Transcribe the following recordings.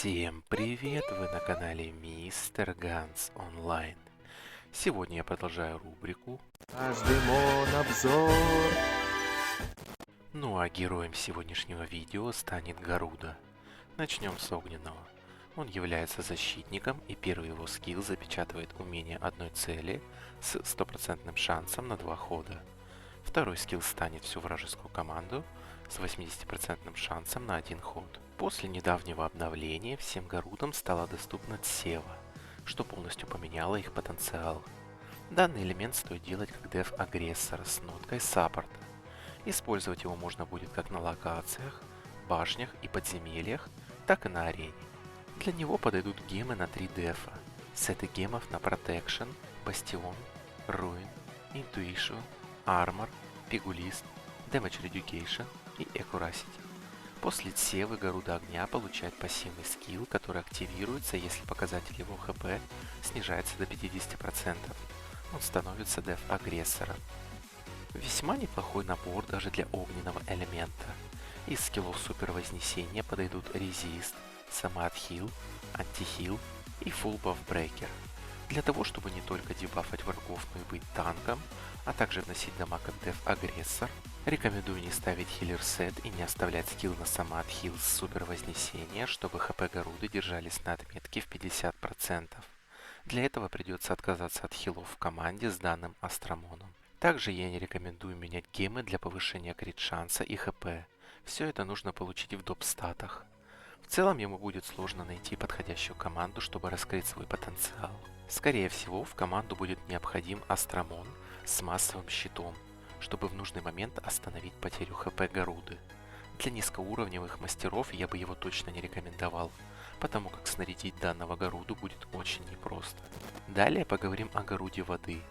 Всем привет! Вы на канале Мистер Ганс Онлайн. Сегодня я продолжаю рубрику. Каждый мон обзор. Ну а героем сегодняшнего видео станет Гаруда. Начнем с огненного. Он является защитником, и первый его скилл запечатывает умение одной цели с стопроцентным шансом на 2 хода. Второй скилл станет всю вражескую команду с 80% шансом на 1 ход. После недавнего обновления всем Гарудам стала доступна Тсева, что полностью поменяло их потенциал. Данный элемент стоит делать как деф агрессора с ноткой саппорта. Использовать его можно будет как на локациях, башнях и подземельях, так и на арене. Для него подойдут гемы на 3 дефа. Сеты гемов на Protection, Bastion, Ruin, Intuition, Armor, Pigulist, Damage Reducation и Accuracy. После Тсевы Гаруда Огня получает пассивный скилл, который активируется, если показатель его хп снижается до 50%. Он становится деф-агрессором. Весьма неплохой набор даже для огненного элемента. Из скиллов Супер Вознесения подойдут Resist, Самад Хил, Антихил и Full Buff Breaker. Для того, чтобы не только дебафать врагов, но и быть танком, а также вносить дамаг как деф-агрессор, рекомендую не ставить хиллер сет и не оставлять скилл на Самад Хил с Супер Вознесения, чтобы хп Гаруды держались на отметке в 50%. Для этого придется отказаться от хилов в команде с данным Астромоном. Также я не рекомендую менять гемы для повышения крит шанса и хп. Все это нужно получить в доп-статах. В целом ему будет сложно найти подходящую команду, чтобы раскрыть свой потенциал. Скорее всего, в команду будет необходим Астромон с массовым щитом, чтобы в нужный момент остановить потерю хп Гаруды. Для низкоуровневых мастеров я бы его точно не рекомендовал, потому как снарядить данного Гаруду будет очень непросто. Далее поговорим о Гаруде воды.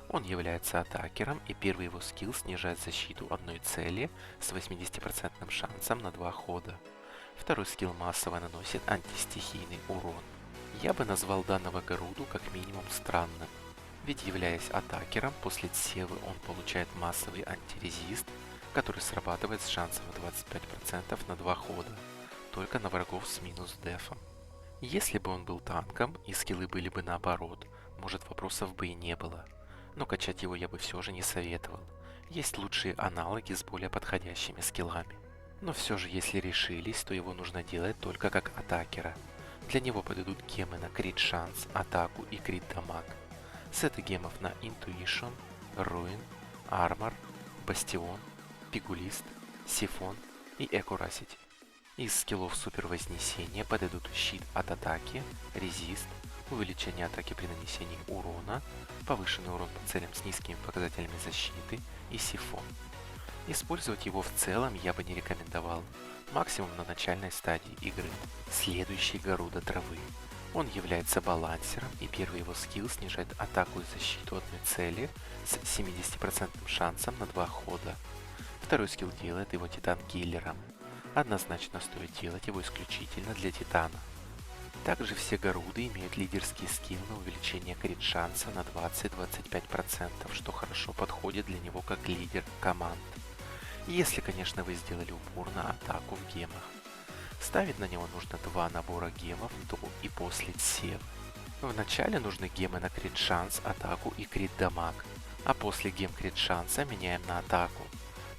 Он является атакером, и первый его скилл снижает защиту одной цели с 80% шансом на 2 хода. Второй скилл массово наносит антистихийный урон. Я бы назвал данного Гаруду как минимум странным, ведь являясь атакером, после Тсевы он получает массовый антирезист, который срабатывает с шансом в 25% на 2 хода, только на врагов с минус дефом. Если бы он был танком и скиллы были бы наоборот, может, вопросов бы и не было, но качать его я бы все же не советовал. Есть лучшие аналоги с более подходящими скиллами. Но все же, если решились, то его нужно делать только как атакера. Для него подойдут гемы на крит шанс, атаку и крит дамаг. Сеты гемов на Intuition, Ruin, Armor, Bastion, Pigulist, Сифон и Accuracy. Из скиллов Супер Вознесения подойдут щит от атаки, Resist, увеличение атаки при нанесении урона, повышенный урон по целям с низкими показателями защиты и Сифон. Использовать его в целом я бы не рекомендовал, максимум на начальной стадии игры. Следующий Гаруда Травы. Он является балансером, и первый его скилл снижает атаку и защиту одной цели с 70% шансом на 2 хода. Второй скилл делает его Титан-киллером. Однозначно стоит делать его исключительно для Титана. Также все Гаруды имеют лидерский скилл на увеличение крит шанса на 20-25%, что хорошо подходит для него как лидер команд. Если, конечно, вы сделали упор на атаку в гемах. Ставить на него нужно 2 набора гемов до и после Тсевы. Вначале нужны гемы на крит шанс, атаку и крит дамаг, а после гем крит шанса меняем на атаку.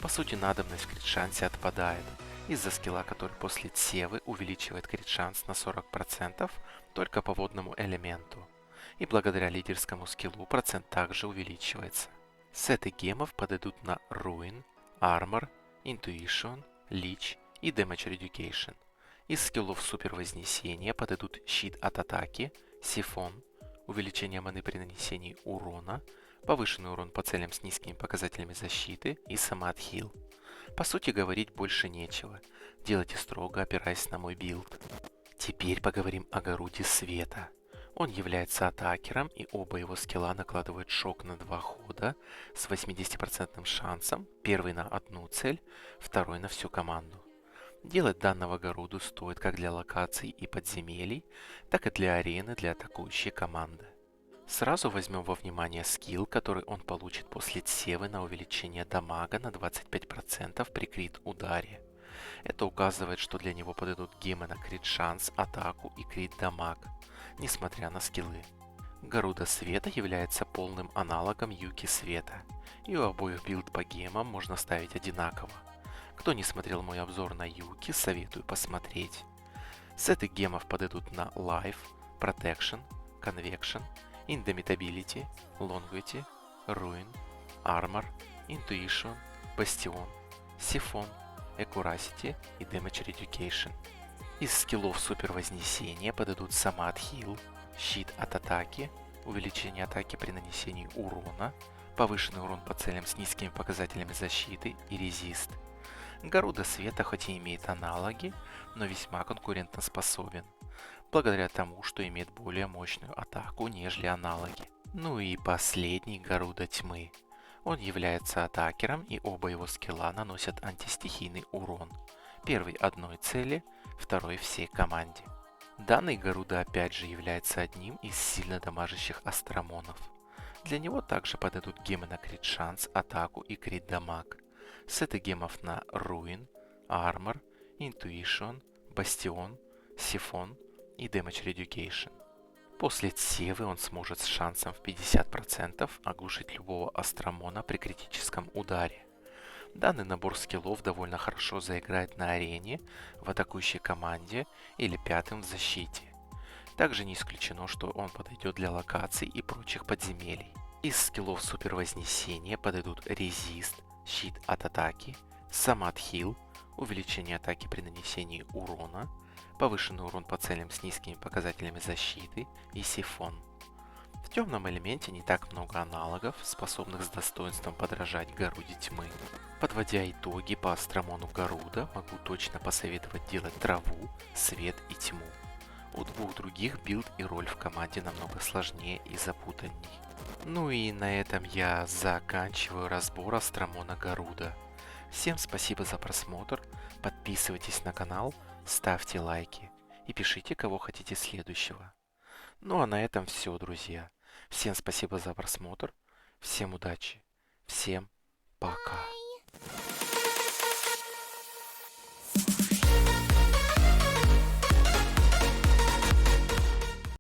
По сути, надобность в крит шансе отпадает из-за скилла, который после Тсевы увеличивает крит шанс на 40% только по водному элементу. И благодаря лидерскому скиллу процент также увеличивается. Сеты гемов подойдут на Ruin, Armor, Intuition, Leech и Damage Reducation. Из скиллов Супер Вознесения подойдут щит от атаки, Сифон, увеличение маны при нанесении урона, повышенный урон по целям с низкими показателями защиты и Самад Хил. По сути, говорить больше нечего, делайте строго опираясь на мой билд. Теперь поговорим о Гаруде Света. Он является атакером, и оба его скилла накладывают шок на 2 хода с 80% шансом, первый на одну цель, второй на всю команду. Делать данного Гаруду стоит как для локаций и подземелий, так и для арены для атакующей команды. Сразу возьмем во внимание скилл, который он получит после Тсевы на увеличение дамага на 25% при крит ударе. Это указывает, что для него подойдут гемы на крит шанс, атаку и крит дамаг, несмотря на скиллы. Гаруда Света является полным аналогом Юки Света, и у обоих билд по гемам можно ставить одинаково. Кто не смотрел мой обзор на Юки, советую посмотреть. Сеты гемов подойдут на Life, Protection, Convection, Indomitability, Longevity, Ruin, Armor, Intuition, Bastion, Siphon, Accuracy и Damage Reduction. Из скиллов Супер Вознесения подойдут Самад Heal, щит от атаки, увеличение атаки при нанесении урона, повышенный урон по целям с низкими показателями защиты и резист. Гаруда Света хоть и имеет аналоги, но весьма конкурентоспособен, благодаря тому, что имеет более мощную атаку, нежели аналоги. Ну и последний Гаруда Тьмы. Он является атакером, и оба его скилла наносят антистихийный урон. Первый одной цели, второй всей команде. Данный Гаруда опять же является одним из сильно дамажащих астромонов. Для него также подойдут гемы на крит шанс, атаку и крит дамаг. Сеты гемов на Ruin, Armor, Intuition, Bastion, Siphon и Damage Reduction. После Цевы он сможет с шансом в 50% оглушить любого астромона при критическом ударе. Данный набор скиллов довольно хорошо заиграет на арене, в атакующей команде или пятым в защите. Также не исключено, что он подойдет для локаций и прочих подземелий. Из скиллов Супер Вознесения подойдут Резист, щит от атаки, Самад Хил, увеличение атаки при нанесении урона, повышенный урон по целям с низкими показателями защиты и Сифон. В темном элементе не так много аналогов, способных с достоинством подражать Гаруде Тьмы. Подводя итоги по Астромону Гаруда, могу точно посоветовать делать траву, свет и тьму. У двух других билд и роль в команде намного сложнее и запутанней. Ну и на этом я заканчиваю разбор Астромона Гаруда. Всем спасибо за просмотр, подписывайтесь на канал, ставьте лайки и пишите, кого хотите следующего. Ну а на этом все, друзья. Всем спасибо за просмотр, всем удачи, всем пока.